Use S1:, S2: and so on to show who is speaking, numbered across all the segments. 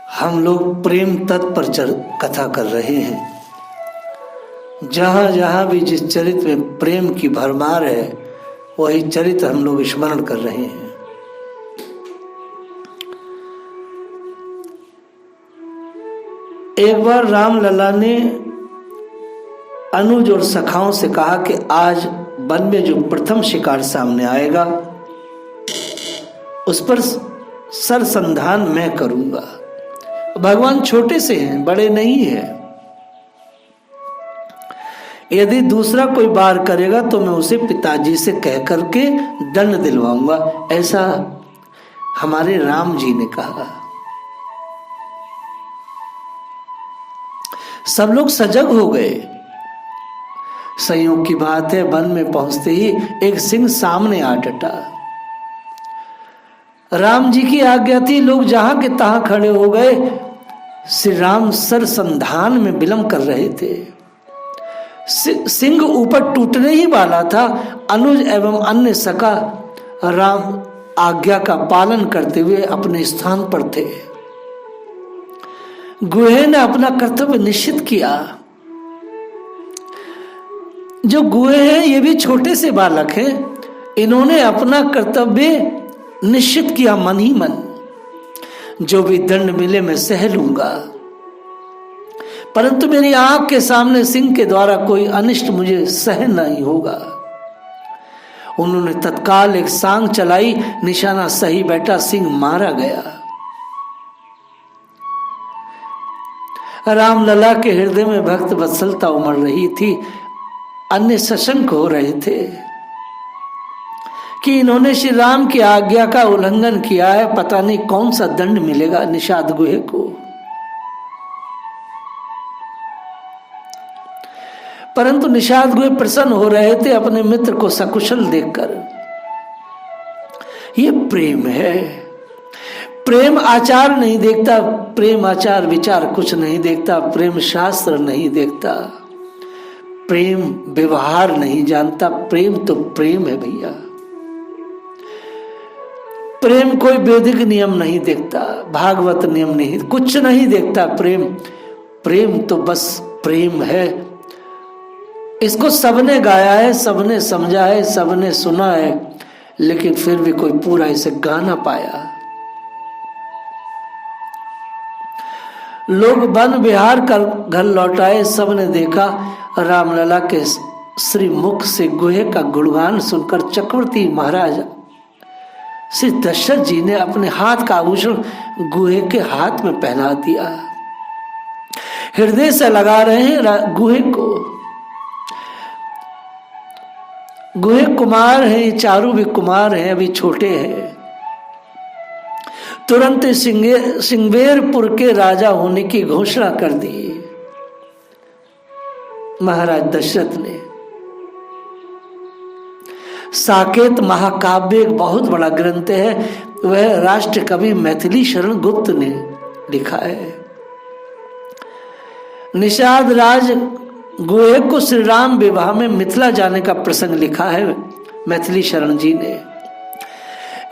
S1: हम लोग प्रेम तत्व पर कथा कर रहे हैं। जहां जहां भी जिस चरित्र में प्रेम की भरमार है वही चरित्र हम लोग स्मरण कर रहे हैं। एक बार रामलला ने अनुज और सखाओं से कहा कि आज वन में जो प्रथम शिकार सामने आएगा उस पर सरसंधान मैं करूंगा। भगवान छोटे से हैं, बड़े नहीं हैं। यदि दूसरा कोई वार करेगा तो मैं उसे पिताजी से कह करके दंड दिलवाऊंगा, ऐसा हमारे राम जी ने कहा। सब लोग सजग हो गए। संयोग की बात है, वन में पहुंचते ही एक सिंह सामने आ डटा। राम जी की आज्ञा थी, लोग जहां के तहां खड़े हो गए। श्री राम सरसंधान में विलंब कर रहे थे। सिंह ऊपर टूटने ही वाला था। अनुज एवं अन्य सखा राम आज्ञा का पालन करते हुए अपने स्थान पर थे। गुहे ने अपना कर्तव्य निश्चित किया। जो गुहे हैं ये भी छोटे से बालक हैं। इन्होंने अपना कर्तव्य निश्चित किया मन ही मन। जो भी दंड मिले मैं सह लूंगा, परंतु मेरी आंख के सामने सिंह के द्वारा कोई अनिष्ट मुझे सहन नहीं होगा। उन्होंने तत्काल एक सांग चलाई, निशाना सही बैठा, सिंह मारा गया। रामलला के हृदय में भक्त वत्सलता उमड़ रही थी। अन्य सशंक हो रहे थे कि इन्होंने श्री राम की आज्ञा का उल्लंघन किया है, पता नहीं कौन सा दंड मिलेगा निषाद गुहे को। परंतु निषाद गुहे प्रसन्न हो रहे थे अपने मित्र को सकुशल देखकर। ये प्रेम है। प्रेम आचार नहीं देखता, प्रेम आचार विचार कुछ नहीं देखता, प्रेम शास्त्र नहीं देखता, प्रेम व्यवहार नहीं जानता। प्रेम तो प्रेम है भैया। प्रेम कोई वैदिक नियम नहीं देखता, भागवत नियम नहीं, कुछ नहीं देखता। प्रेम तो बस प्रेम है। इसको सबने गाया है, सबने समझा है, सबने सुना है, लेकिन फिर भी कोई पूरा इसे गा ना पाया। लोग वन विहार कर घर लौट आए। सबने देखा रामलला के श्री मुख से गुहे का गुणगान सुनकर चक्रवर्ती महाराज श्री दशरथ जी ने अपने हाथ का आभूषण गुहे के हाथ में पहना दिया। हृदय से लगा रहे हैं गुहे को। गुहे कुमार हैं, चारों भी कुमार हैं, अभी छोटे हैं। तुरंत सिंगवेरपुर के राजा होने की घोषणा कर दी महाराज दशरथ ने। साकेत महाकाव्य एक बहुत बड़ा ग्रंथ है, वह राष्ट्र कवि मैथिली शरण गुप्त ने लिखा है। निषाद राज गुहे को श्री राम विवाह में मिथिला जाने का प्रसंग लिखा है मैथिली शरण जी ने।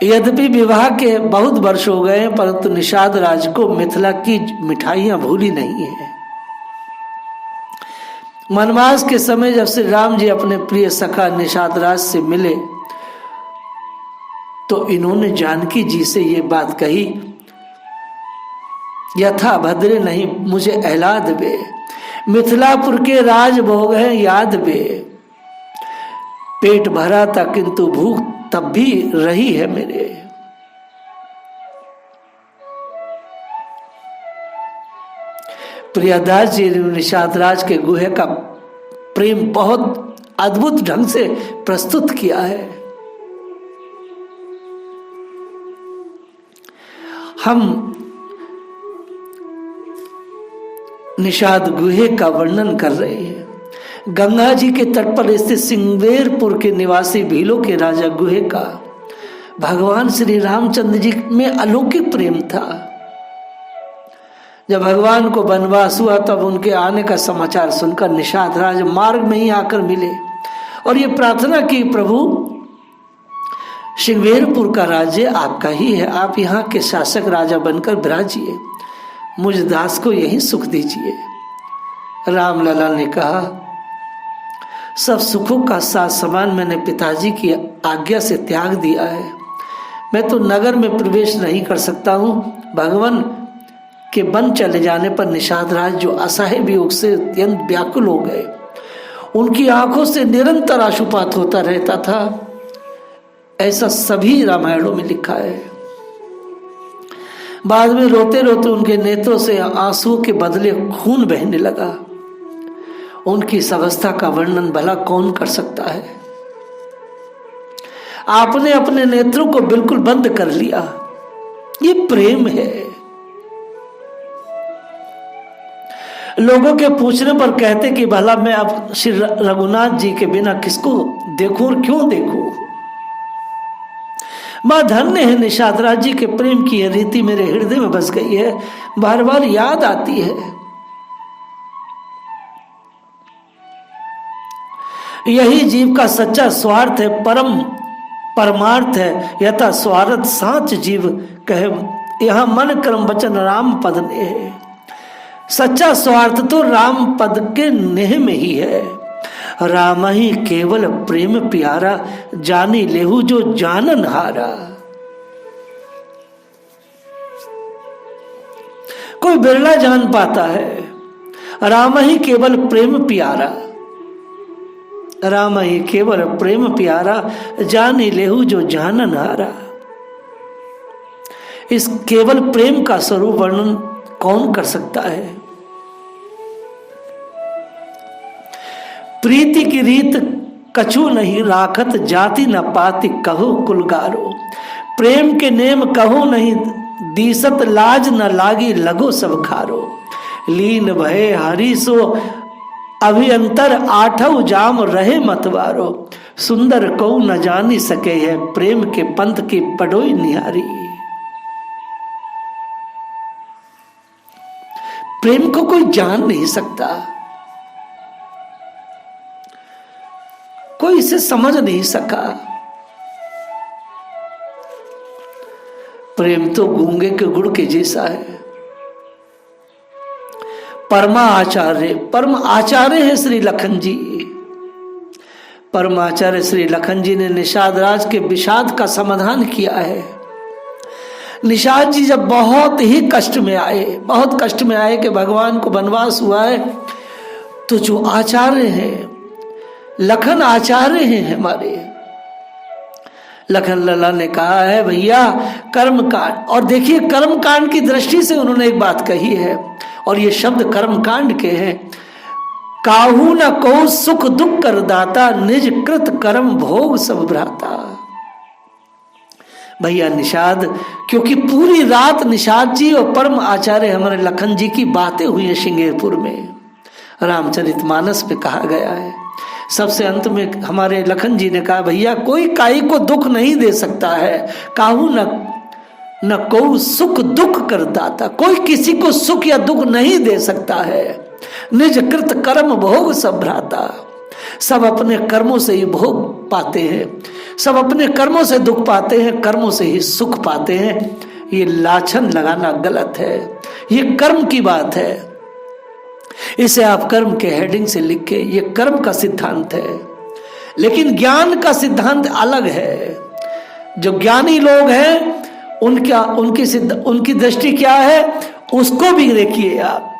S1: यद्यपि विवाह के बहुत वर्ष हो गए हैं, परंतु निषाद राज को मिथिला की मिठाइयां भूली नहीं है। वनवास के समय जब श्री राम जी अपने प्रिय सखा निषाद राज से मिले तो इन्होंने जानकी जी से ये बात कही, यथा भद्रे नहीं मुझे एलाद बे, मिथिलापुर के राज भोग है याद बे। पेट भरा था किंतु भूख तब भी रही है मेरे। प्रियदास जी ने निषाद राज के गुहे का प्रेम बहुत अद्भुत ढंग से प्रस्तुत किया है। हम निषाद गुहे का वर्णन कर रहे हैं। गंगा जी के तट पर स्थित सिंगवेरपुर के निवासी भीलों के राजा गुहे का भगवान श्री रामचंद्र जी में अलौकिक प्रेम था। जब भगवान को वनवास हुआ तब उनके आने का समाचार सुनकर निषाद राज मार्ग में ही आकर मिले और ये प्रार्थना की, प्रभु सिंगवेरपुर का राज्य आपका ही है, आप यहाँ के शासक राजा बनकर विराजिए। मुझ दास को यही सुख दीजिए। रामलला ने कहा, सब सुखों का साथ समान मैंने पिताजी की आज्ञा से त्याग दिया है। मैं तो नगर में प्रवेश नहीं कर सकता हूँ। भगवान के वन चले जाने पर निषाद राज जो असहाय वियोग से अत्यंत व्याकुल हो गए, उनकी आंखों से निरंतर आशुपात होता रहता था। ऐसा सभी रामायणों में लिखा है। बाद में रोते रोते उनके नेत्रों से आंसुओं के बदले खून बहने लगा। उनकी इस अवस्था का वर्णन भला कौन कर सकता है। आपने अपने नेत्रों को बिल्कुल बंद कर लिया। ये प्रेम है। लोगों के पूछने पर कहते कि भला मैं अब श्री रघुनाथ जी के बिना किसको देखूं और क्यों देखूं। मां धन्य है, निषाद राज जी के प्रेम की यह रीति मेरे हृदय में बस गई है, बार बार याद आती है। यही जीव का सच्चा स्वार्थ है, परमार्थ है। यथा स्वार्थ सांच जीव कहे, यहां मन कर्म वचन राम पद ने है। सच्चा स्वार्थ तो राम पद के नेह में ही है। राम ही केवल प्रेम प्यारा, जानी लेहु जो जानन हारा। कोई बिरला जान पाता है। राम ही केवल प्रेम प्यारा, राम ही केवल प्रेम प्यारा, जानी लेहु जो जानन हारा। इस केवल प्रेम का स्वरूप वर्णन कौन कर सकता है। प्रीति की रीत कछु नहीं राखत, जाति न पाति कहो कुलगारो। प्रेम के नेम कहो नहीं दीसत, लाज न लागी लगो सब खारो। लीन भय हरि सो अभियंतर, आठव जाम रहे मतवारो। सुंदर को न जानी सके है, प्रेम के पंथ की पढ़ोई निहारी। प्रेम को कोई जान नहीं सकता, कोई इसे समझ नहीं सका। प्रेम तो गूंगे के गुड़ के जैसा है। परम आचार्य है श्री लखन जी। परमाचार्य श्री लखन जी ने निषाद राज के विषाद का समाधान किया है। निषाद जी जब बहुत ही कष्ट में आए कि भगवान को वनवास हुआ है, तो जो आचार्य हैं, लखन आचार्य हैं हमारे, लखन लला ने कहा है भैया कर्म कांड। और देखिए कर्म कांड की दृष्टि से उन्होंने एक बात कही है, और ये शब्द कर्म कांड के हैं। काहू न को सुख दुख कर दाता, निज कृत कर्म भोग सब भ्राता। भैया निषाद, क्योंकि पूरी रात निषाद जी और परम आचार्य हमारे लखन जी की बातें हुई है श्रृंगेरपुर में, रामचरितमानस में कहा गया है। सबसे अंत में हमारे लखन जी ने कहा भैया कोई काई को दुख नहीं दे सकता है, काहू न को सुख दुख कर दाता। कोई किसी को सुख या दुख नहीं दे सकता है। निज कृत कर्म भोग सब भ्राता। सब अपने कर्मों से ही भोग पाते हैं, सब अपने कर्मों से दुख पाते हैं, कर्मों से ही सुख पाते हैं। ये लाछन लगाना गलत है, ये कर्म की बात है। इसे आप कर्म के हेडिंग से लिख के, ये कर्म का सिद्धांत है। लेकिन ज्ञान का सिद्धांत अलग है। जो ज्ञानी लोग हैं उनकी दृष्टि क्या है, उसको भी देखिए आप।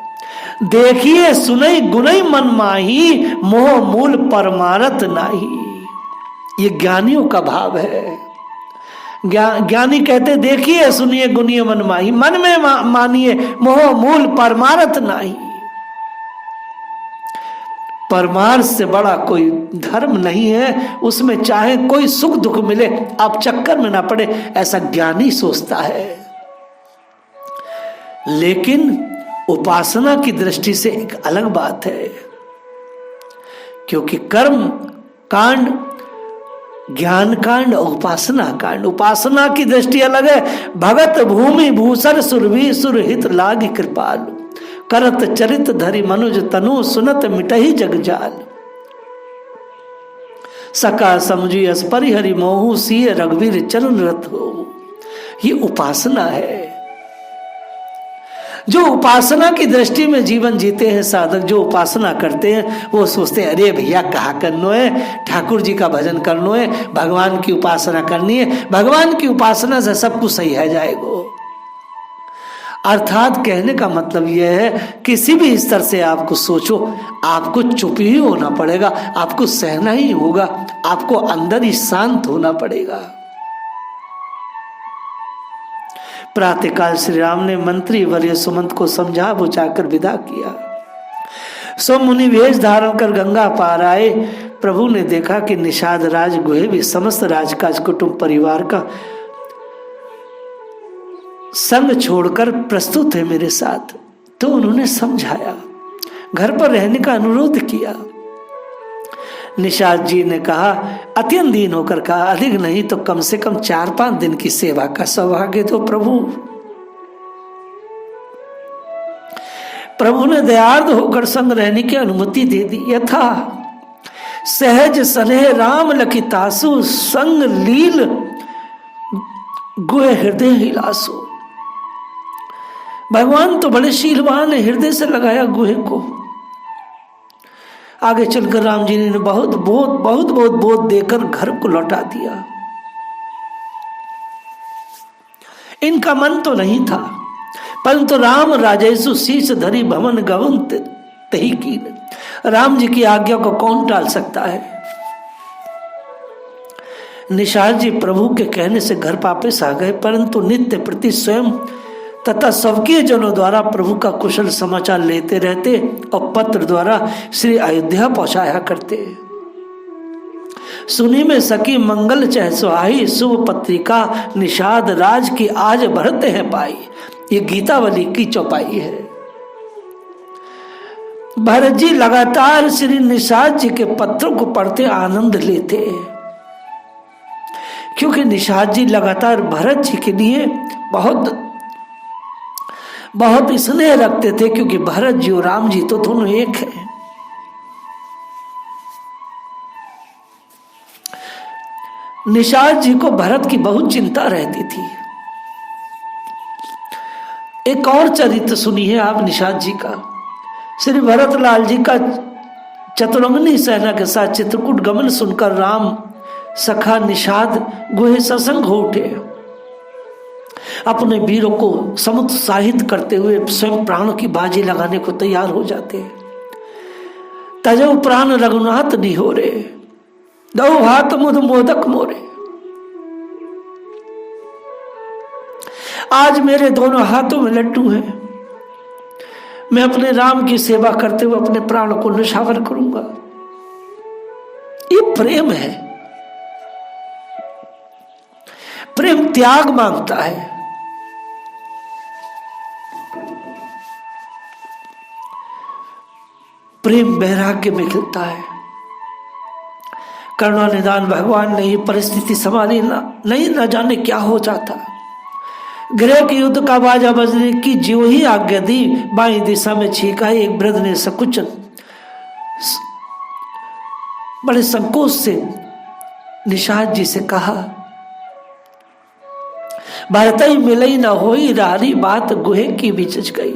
S1: देखिए सुनई गुनई मन माही, मोह मूल परमारथ नाही। ये ज्ञानियों का भाव है। ज्ञानी कहते देखिए सुनिए गुनिए मन माही, मन में मानिए, मोह मूल परमारथ नाही। परमार्थ से बड़ा कोई धर्म नहीं है, उसमें चाहे कोई सुख दुख मिले आप चक्कर में ना पड़े, ऐसा ज्ञानी सोचता है। लेकिन उपासना की दृष्टि से एक अलग बात है, क्योंकि कर्म कांड, ज्ञान कांड और उपासना कांड। उपासना की दृष्टि अलग है। भगत भूमि भूषण सुरभि सुरहित लाग कृपालु, करत चरित धरि मनुज तनु, सुनत मिटहि जग जाल। सका समझी अस परिहरि मोहु, सिय रघुवीर चरण रथ हो। ये उपासना है। जो उपासना की दृष्टि में जीवन जीते हैं साधक, जो उपासना करते हैं, वो सोचते हैं अरे भैया कहाँ करनो है, ठाकुर जी का भजन करनो है, भगवान की उपासना करनी है, भगवान की उपासना से सब कुछ सही है जाएगा। अर्थात कहने का मतलब यह है, किसी भी स्तर से आपको सोचो, आपको चुप ही होना पड़ेगा, आपको सहना ही होगा, आपको अंदर ही शांत होना पड़ेगा। प्रातःकाल श्री राम ने मंत्री वर्य सुमंत को समझा बुझाकर विदा किया। सो मुनि वेश धारण कर गंगा पार आए। प्रभु ने देखा कि निषाद राज गुहे भी समस्त राजकाज कुटुंब परिवार का संग छोड़कर प्रस्तुत है मेरे साथ। तो उन्होंने समझाया, घर पर रहने का अनुरोध किया। निषाद जी ने कहा, अत्यंत दीन होकर कहा, अधिक नहीं तो कम से कम 4-5 दिन की सेवा का सौभाग्य दो प्रभु। प्रभु ने दयार्द होकर संग रहने की अनुमति दे दी। यथा सहज स्नेह राम लखितासु, संग लील गुह हृदय हिलासु। भगवान तो बड़े शीलवान है, हृदय से लगाया गुहे को। आगे चलकर राम जी ने बहुत बोध देकर घर को लौटा दिया। इनका मन तो नहीं था, परंतु राम राजेशु शीश धरी भवन गवन तही कीन। राम जी की आज्ञा को कौन टाल सकता है। निषाद जी प्रभु के कहने से घर वापस आ गए, परंतु नित्य प्रति स्वयं तथा सबके जनों द्वारा प्रभु का कुशल समाचार लेते रहते और पत्र द्वारा श्री अयोध्या पहुंचाया करते। सुनी में सकी मंगल चह सुहाई, शुभ पत्रिका निषाद राज की आज भरत है पाई। ये गीतावली की चौपाई है। भरत जी लगातार श्री निषाद जी के पत्रों को पढ़ते आनंद लेते, क्योंकि निषाद जी लगातार भरत जी के लिए बहुत स्नेह रखते थे, क्योंकि भरत जी और राम जी तो दोनों एक हैं। निषाद जी को भरत की बहुत चिंता रहती थी। एक और चरित्र सुनिए आप निषाद जी का। श्री भरत लाल जी का चतुरंगनी सेना के साथ चित्रकूट गमन सुनकर राम सखा निषाद गुहे सत्संग हो उठे। अपने वीरों को समुत्साहित करते हुए स्वयं प्राणों की बाजी लगाने को तैयार हो जाते। तजो प्राण रघुनाथ निहोरे, दो हाथ मुद मोदक मोरे। आज मेरे दोनों हाथों में लड्डू हैं, मैं अपने राम की सेवा करते हुए अपने प्राण को निछावर करूंगा। ये प्रेम है। प्रेम त्याग मांगता है। प्रेम वैराग्य में खिलता है। करुणा निदान भगवान ने ये परिस्थिति संभाली नहीं न जाने क्या हो जाता। गृह के युद्ध का बाजा बजने की ज्यों ही आज्ञा दी, बाईं दिशा में छींका। एक वृद्ध ने सकुचन बड़े संकोच से निषाद जी से कहा, भरतई मिलई न होई रारी, बात गुहे की बिचज गई।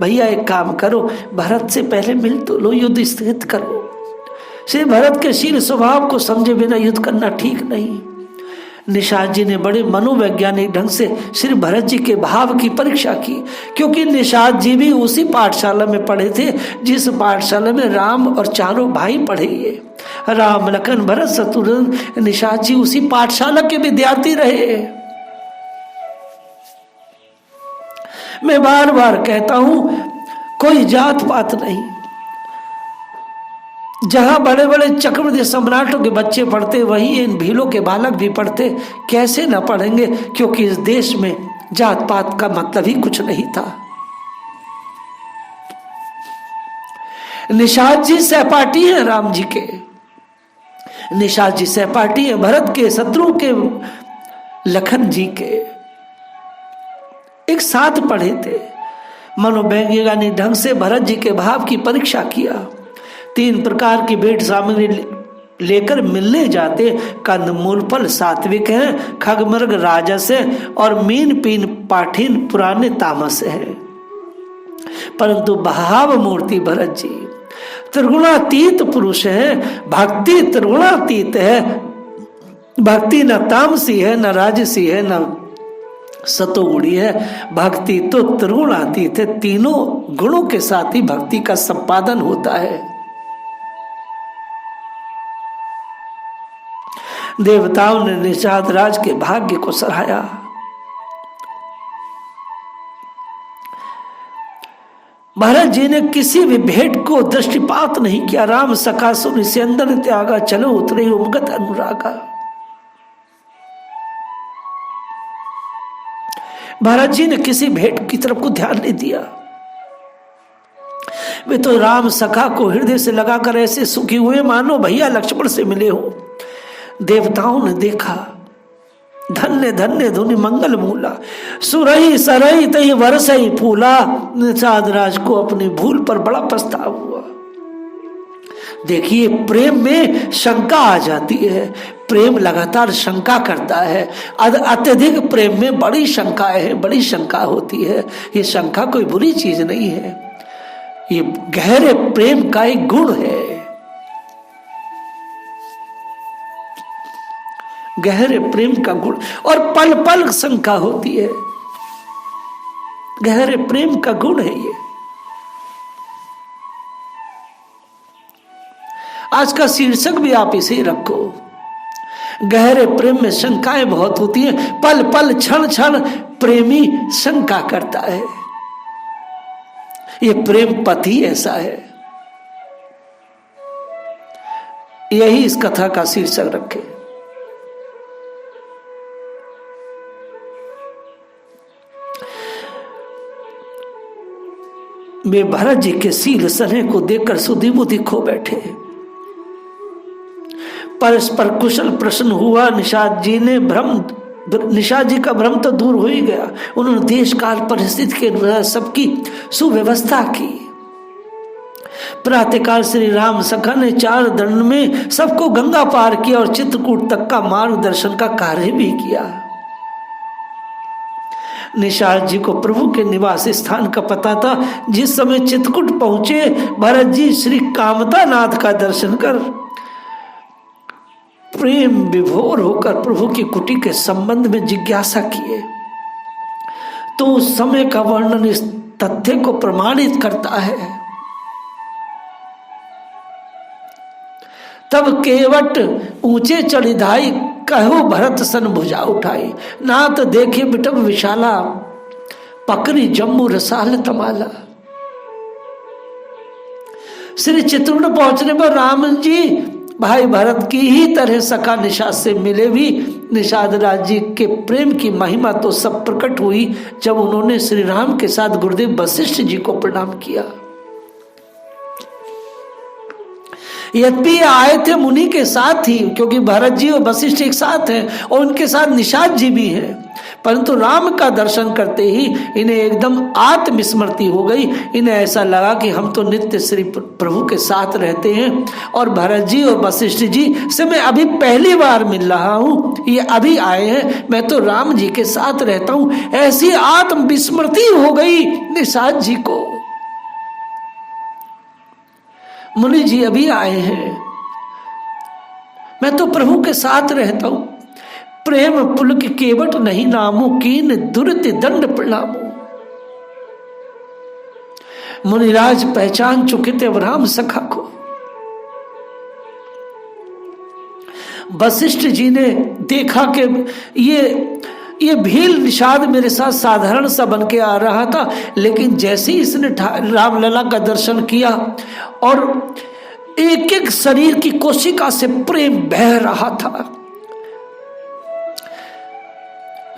S1: भैया एक काम करो, भरत से पहले मिल तो लो, युद्ध स्थगित करो। श्री भरत के शील स्वभाव को समझे बिना युद्ध करना ठीक नहीं। निषाद जी ने बड़े मनोवैज्ञानिक ढंग से श्री भरत जी के भाव की परीक्षा की, क्योंकि निषाद जी भी उसी पाठशाला में पढ़े थे जिस पाठशाला में राम और चारों भाई पढ़े। ये राम लखन भरत शत्रुघ्न, निषाद जी उसी पाठशाला के विद्यार्थी रहे। मैं बार बार कहता हूं, कोई जात पात नहीं। जहां बड़े बड़े चक्रवर्ती सम्राटों के बच्चे पढ़ते, वहीं इन भीलों के बालक भी पढ़ते। कैसे न पढ़ेंगे, क्योंकि इस देश में जात पात का मतलब ही कुछ नहीं था। निषाद जी सहपाठी हैं राम जी के। निषाद जी सहपाठी हैं भरत के, शत्रु के, लखन जी के। एक साथ पढ़े थे। मनोवैज्ञानिक ढंग से भरत जी के भाव की परीक्षा किया। 3 प्रकार की भेंट सामग्री लेकर मिलने जाते। कंद मूल फल सात्विक है, खगमृग राजस है और मीन पीन पाठीन पुराने तामस है। परंतु भाव मूर्ति भरत जी त्रिगुणातीत पुरुष है। भक्ति त्रिगुणातीत है। भक्ति न तामसी है, न राजसी है, न सतोगुणी है। भक्ति तो त्रिगुणातीत है। तीनों गुणों के साथ ही भक्ति का संपादन होता है। देवताओं ने निषाद राज के भाग्य को सराहा। भरत जी ने किसी भी भेंट को दृष्टिपात नहीं किया। राम सखा सुनि से अंदर त्यागा, चलो उतरे उमगत अनुरागा। भरत जी ने किसी भेंट की तरफ को ध्यान नहीं दिया। वे तो राम सखा को हृदय से लगाकर ऐसे सुखी हुए मानो भैया लक्ष्मण से मिले हो। देवताओं ने देखा, धन्य धन्य धुनि मंगल मूला, सुरही सरही तही वरसई फूला। निषाद राज को अपनी भूल पर बड़ा पछतावा हुआ। देखिए, प्रेम में शंका आ जाती है। प्रेम लगातार शंका करता है। अत्यधिक प्रेम में बड़ी शंकाएं हैं, बड़ी शंका होती है। ये शंका कोई बुरी चीज नहीं है, ये गहरे प्रेम का एक गुण है। गहरे प्रेम का गुण। और पल पल शंका होती है, गहरे प्रेम का गुण है ये। आज का शीर्षक भी आप इसे रखो। गहरे प्रेम में शंकाएं बहुत होती हैं। पल पल क्षण क्षण प्रेमी शंका करता है। ये प्रेम पति ऐसा है। यही इस कथा का शीर्षक रखे। वे भरत जी के शील स्नेह को देखकर सुधिबुद्धि खो बैठे। परस्पर कुशल प्रश्न हुआ। निषाद जी का भ्रम तो दूर हो ही गया। उन्होंने देश काल परिस्थिति के अनुसार सबकी सुव्यवस्था की। प्रातःकाल श्री राम सखा ने 4 दंड में सबको गंगा पार किया और चित्रकूट तक का मार्गदर्शन का कार्य भी किया। निषाद जी को प्रभु के निवास स्थान का पता था। जिस समय चित्रकूट पहुंचे, भरत जी श्री कामता नाथ का दर्शन कर प्रेम विभोर होकर प्रभु की कुटी के संबंध में जिज्ञासा किए। तो उस समय का वर्णन इस तथ्य को प्रमाणित करता है। तब केवट ऊंचे चढ़िधाई, कहो भरत सन भुजा उठाई। नाथ देखे बिटम विशाला, पकड़ी जम्मू रसाल तमाला। श्री चित्रकूट पहुंचने पर राम जी भाई भरत की ही तरह सखा निषाद से मिले भी। निषाद राज जी के प्रेम की महिमा तो सब प्रकट हुई जब उन्होंने श्री राम के साथ गुरुदेव वशिष्ठ जी को प्रणाम किया। यद्यपि आए थे मुनि के साथ ही, क्योंकि भरत जी और वशिष्ठ एक साथ हैं और उनके साथ निषाद जी भी हैं, परंतु राम का दर्शन करते ही इन्हें एकदम आत्मस्मृति हो गई। इन्हें ऐसा लगा कि हम तो नित्य श्री प्रभु के साथ रहते हैं और भरत जी और वशिष्ठ जी से मैं अभी पहली बार मिल रहा हूँ, ये अभी आए हैं, मैं तो राम जी के साथ रहता हूँ। ऐसी आत्मविस्मृति हो गई निषाद जी को। मुनि जी अभी आए हैं, मैं तो प्रभु के साथ रहता हूं। प्रेम पुलक केवट नहीं नामो, कीन दुरित दंड प्रणामो। मुनिराज पहचान चुके थे राम सखा को। वशिष्ठ जी ने देखा कि ये भील निषाद मेरे साथ साधारण सा बन के आ रहा था, लेकिन जैसे ही इसने रामलला का दर्शन किया और एक एक शरीर की कोशिका से प्रेम बह रहा था।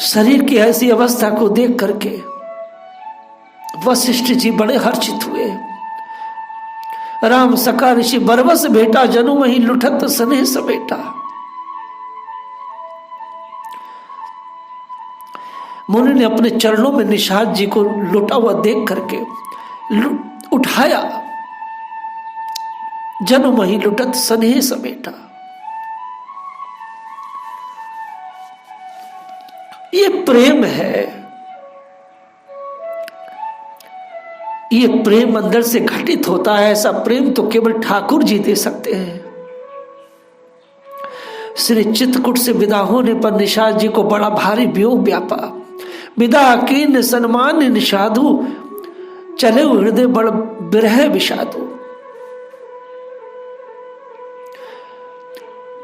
S1: शरीर की ऐसी अवस्था को देख करके वशिष्ठ जी बड़े हर्षित हुए। राम सखा ऋषि बरबस बेटा, जनु वही लुठत स्नेह समेटा। मुनि ने अपने चरणों में निषाद जी को लुटा हुआ देख करके उठाया। जनु वही लुटत स्नेह समेटा। ये प्रेम है। ये प्रेम अंदर से घटित होता है। ऐसा प्रेम तो केवल ठाकुर जी दे सकते हैं। श्री चित्रकूट से विदा होने पर निषाद जी को बड़ा भारी वियोग व्यापा। विदा कीन सन्मान निषादु, चले हृदय बड़ बिरह विषादु।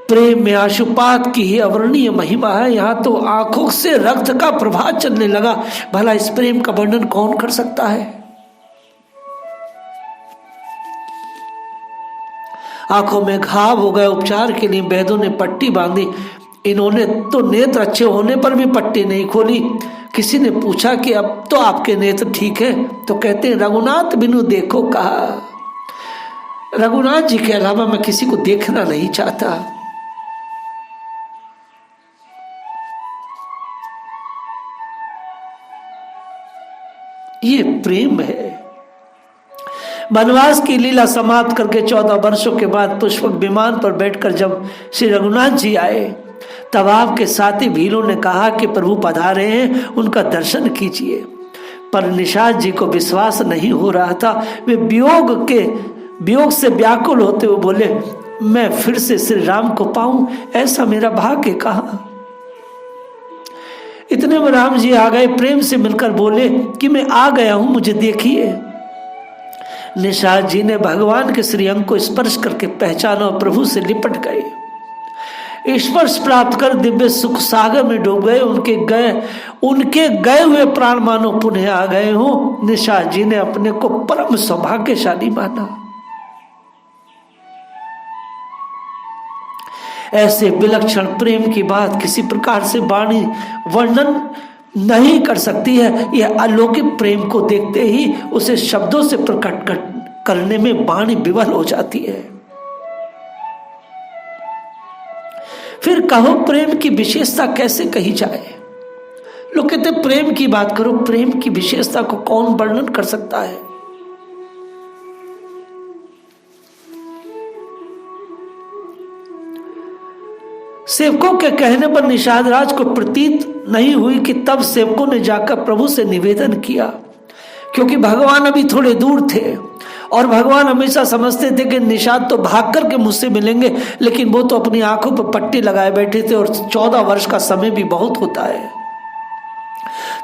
S1: प्रेम में आशुपात की ही अवर्णीय महिमा है। यहां तो आंखों से रक्त का प्रवाह चलने लगा। भला इस प्रेम का वर्णन कौन कर सकता है। आंखों में घाव हो गए। उपचार के लिए वैद्यों ने पट्टी बांधी। इन्होंने तो नेत्र अच्छे होने पर भी पट्टी नहीं खोली। किसी ने पूछा कि अब तो आपके नेत्र ठीक है, तो कहते हैं रघुनाथ बिनु देखो कहा। रघुनाथ जी के अलावा मैं किसी को देखना नहीं चाहता। ये प्रेम है। वनवास की लीला समाप्त करके 14 वर्षों के बाद पुष्पक विमान पर बैठकर जब श्री रघुनाथ जी आए, तब आपके साथी भीलों ने कहा कि प्रभु पधारे हैं, उनका दर्शन कीजिए। पर निषाद जी को विश्वास नहीं हो रहा था। वे वियोग से व्याकुल होते हुए बोले, मैं फिर से श्री राम को पाऊं, ऐसा मेरा भाग्य कहाँ। इतने में राम जी आ गए। प्रेम से मिलकर बोले कि मैं आ गया हूं, मुझे देखिए। निषाद जी ने भगवान के श्री अंग को स्पर्श करके पहचाना और प्रभु से लिपट गए। स्पर्श प्राप्त कर दिव्य सुख सागर में डूब गए। उनके गए हुए प्राण मानो पुनः आ गए हो। निषाद जी ने अपने को परम सौभाग्यशाली माना। ऐसे विलक्षण प्रेम की बात किसी प्रकार से वाणी वर्णन नहीं कर सकती है। यह अलौकिक प्रेम को देखते ही उसे शब्दों से प्रकट करने में वाणी विवल हो जाती है। फिर कहो प्रेम की विशेषता कैसे कही जाए। लोग कहते प्रेम की बात करो, प्रेम की विशेषता को कौन वर्णन कर सकता है। सेवकों के कहने पर निषाद राज को प्रतीत नहीं हुई कि तब सेवकों ने जाकर प्रभु से निवेदन किया, क्योंकि भगवान अभी थोड़े दूर थे और भगवान हमेशा समझते थे कि निषाद तो भाग करके मुझसे मिलेंगे, लेकिन वो तो अपनी आंखों पर पट्टी लगाए बैठे थे और 14 वर्ष का समय भी बहुत होता है।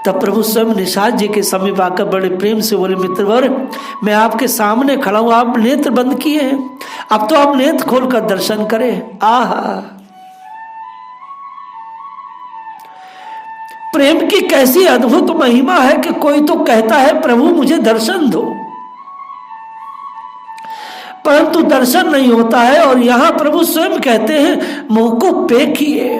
S1: तब प्रभु स्वयं निषाद जी के समीप आकर बड़े प्रेम से बोले, मित्रवर, मैं आपके सामने खड़ा हूं, आप नेत्र बंद किए हैं, अब तो आप नेत्र खोलकर दर्शन करें। आहा, प्रेम की कैसी अद्भुत महिमा है कि कोई तो कहता है प्रभु मुझे दर्शन दो, परंतु दर्शन नहीं होता है। और यहां प्रभु स्वयं कहते हैं मुंह को पे किए,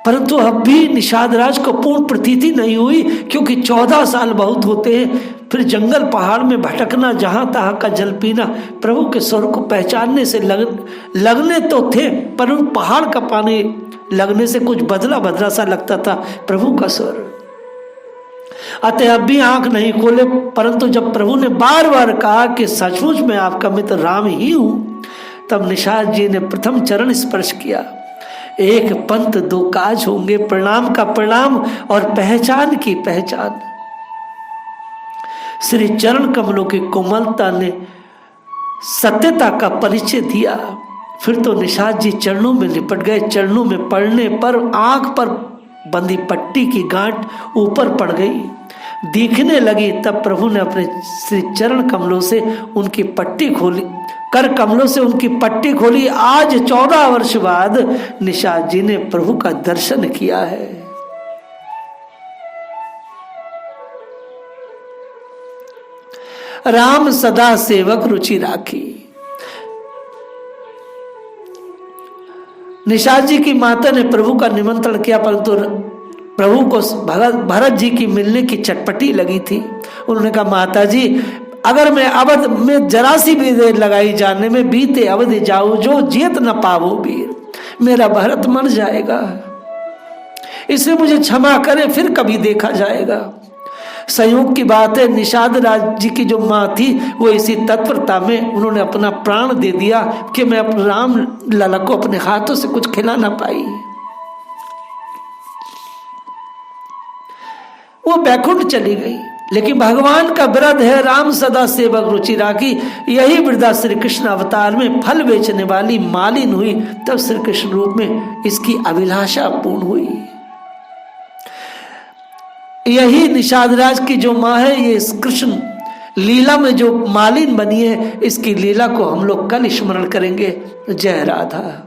S1: परंतु अब भी निषाद राज को पूर्ण प्रतीति नहीं हुई, क्योंकि 14 साल बहुत होते हैं। फिर जंगल पहाड़ में भटकना, जहां तहां का जल पीना, प्रभु के स्वर को पहचानने से लगने तो थे, पर उन पहाड़ का पानी लगने से कुछ बदला बदला सा लगता था प्रभु का स्वर। अतः अब भी आंख नहीं खोले, परंतु जब प्रभु ने बार बार कहा कि सचमुच मैं आपका मित्र राम ही हूं, तब निषाद जी ने प्रथम चरण स्पर्श किया। एक पंथ दो काज होंगे, प्रणाम का प्रणाम और पहचान की पहचान। श्री चरण कमलों की कोमलता ने सत्यता का परिचय दिया। फिर तो निषाद जी चरणों में लिपट गए। चरणों में पड़ने पर आंख पर बंधी पट्टी की गांठ ऊपर पड़ गई, दिखने लगी। तब प्रभु ने अपने श्री चरण कमलों से उनकी पट्टी खोली, कर कमलों से उनकी पट्टी खोली। आज 14 वर्ष बाद निषाद जी ने प्रभु का दर्शन किया है। राम सदा सेवक रुचि राखी। निषाद जी की माता ने प्रभु का निमंत्रण किया, परंतु प्रभु को भरत जी की मिलने की चटपटी लगी थी। उन्होंने कहा, माता जी, अगर मैं अवध में जरा सी भी देर लगाई जाने में, बीते अवध जाऊं जो जीत न पावो वीर, मेरा भरत मर जाएगा, इसे मुझे क्षमा करें, फिर कभी देखा जाएगा। संयोग की बात है, निषाद राज जी की जो माँ थी वो इसी तत्परता में उन्होंने अपना प्राण दे दिया कि मैं अपने राम लला को अपने हाथों से कुछ खिला ना पाई। वो बैकुंठ चली गई। लेकिन भगवान का व्रत है राम सदा सेवक रुचि राखी। यही वृद्धा श्री कृष्ण अवतार में फल बेचने वाली मालिन हुई, तब श्री कृष्ण रूप में इसकी अभिलाषा पूर्ण हुई। यही निषादराज की जो माँ है, ये कृष्ण लीला में जो मालिन बनी है, इसकी लीला को हम लोग कल स्मरण करेंगे। जय राधा।